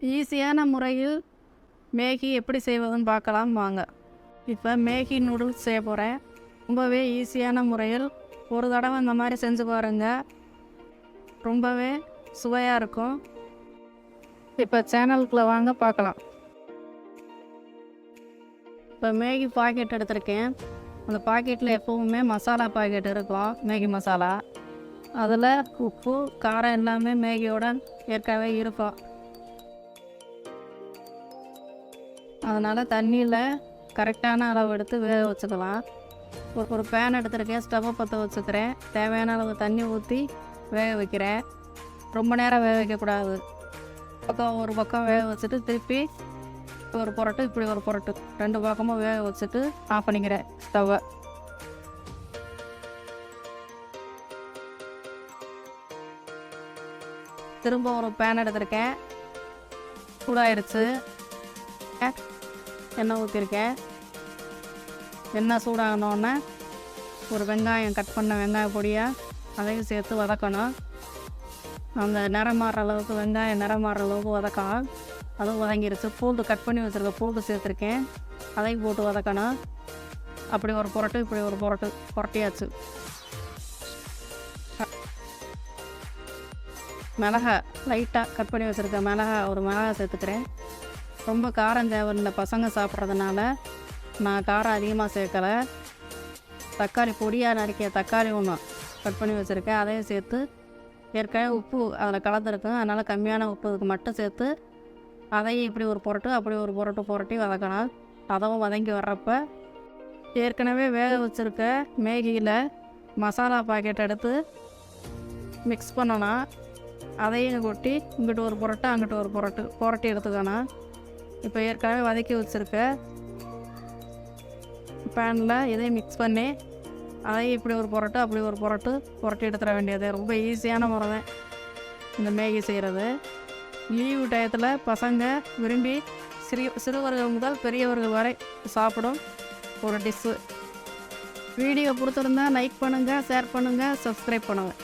ஈஸியான முறையில் மேகி எப்படி செய்வதுன்னு பார்க்கலாம் வாங்க. இப்போ மேகி நூடுல்ஸ் செய்ய போகிறேன். ரொம்பவே ஈஸியான முறையில் ஒரு தடவை இந்த மாதிரி செஞ்சு பாருங்கள். ரொம்பவே சுவையாக இருக்கும். இப்போ சேனலுக்குள்ளே வாங்க பார்க்கலாம். இப்போ மேகி பாக்கெட் எடுத்திருக்கேன். அந்த பாக்கெட்டில் எப்போவுமே மசாலா பாக்கெட் இருக்கும், மேகி மசாலா. அதில் உப்பு காரம் எல்லாமே மேகியோட ஏற்கனவே இருக்கும். அதனால் தண்ணியில் கரெக்டான அளவு எடுத்து வேக வச்சுக்கலாம். ஒரு பேன் எடுத்துருக்கேன், ஸ்டவ்வை பற்ற வச்சுக்கிறேன். தேவையான அளவு தண்ணி ஊற்றி வேக வைக்கிறேன். ரொம்ப நேரம் வேக வைக்கக்கூடாது. ஒரு பக்கம் வேக வச்சுட்டு திருப்பி ஒரு புரட்டு, இப்படி ஒரு புரட்டு, 2 பக்கமும் வேக வச்சுட்டு ஆஃப் பண்ணிக்கிறேன் ஸ்டவ்வை. திரும்ப ஒரு பேன் எடுத்திருக்கேன், சூடாயிடுச்சு. எண்ணெய் ஊற்றிருக்கேன். எண்ணெய் சூடாகணுன்னே ஒரு வெங்காயம், கட் பண்ண வெங்காய பொடியாக அதையும் சேர்த்து வதக்கணும். அந்த நிறம் மாறுற அளவுக்கு, வெங்காயம் நிறம் மாறுற அளவுக்கு வதக்கணும். அதுவும் வதங்கிடுச்சு. பூண்டு கட் பண்ணி வச்சுருக்க பூண்டு சேர்த்துருக்கேன், அதையும் போட்டு வதக்கணும். அப்படி ஒரு புரட்டு, இப்படி ஒரு புரட்டு புரட்டியாச்சு. மிளகாய் லைட்டாக கட் பண்ணி வச்சுருக்க ஒரு மிளகாய் சேர்த்துக்கிறேன். ரொம்ப காரம் தேவையில்லை, பசங்க சாப்பிட்றதுனால நான் காரம் அதிகமாக சேர்க்கலை. தக்காளி பொடியாக நறுக்கிய தக்காளி ஒன்று கட் பண்ணி வச்சுருக்கேன், அதையும் சேர்த்து. ஏற்கனவே உப்பு அதில் கலந்துருக்கும், அதனால் கம்மியான உப்பு இதுக்கு மட்டும் சேர்த்து அதையும் இப்படி ஒரு புரட்டு, அப்படி ஒரு புரட்டு புரட்டி வதக்கணும். அதவும் வதங்கி வர்றப்ப ஏற்கனவே வேக வச்சுருக்க மேகியில் மசாலா பாக்கெட் எடுத்து மிக்ஸ் பண்ணணும். அதையும் கொட்டி இங்கிட்டு ஒரு புரட்டு, அங்கிட்டு ஒரு புரட்டு புரட்டி எடுத்துக்கணும். இப்போ ஏற்கனவே வதக்கி வச்சுருக்க பேனில் இதையும் மிக்ஸ் பண்ணி அதையும் இப்படி ஒரு புரட்டு, அப்படி ஒரு புரட்டு புரட்டி எடுத்துட வேண்டியது. ரொம்ப ஈஸியான முறை தான் இந்த மேகி செய்கிறது. லீவு டயத்தில் பசங்க விரும்பி சிறுவர்கள் முதல் பெரியவர்கள் வரை சாப்பிடும் ஒரு டிஷ்ஷு. வீடியோ பிடிச்சிருந்தா லைக் பண்ணுங்கள், ஷேர் பண்ணுங்கள், சப்ஸ்கிரைப் பண்ணுங்கள்.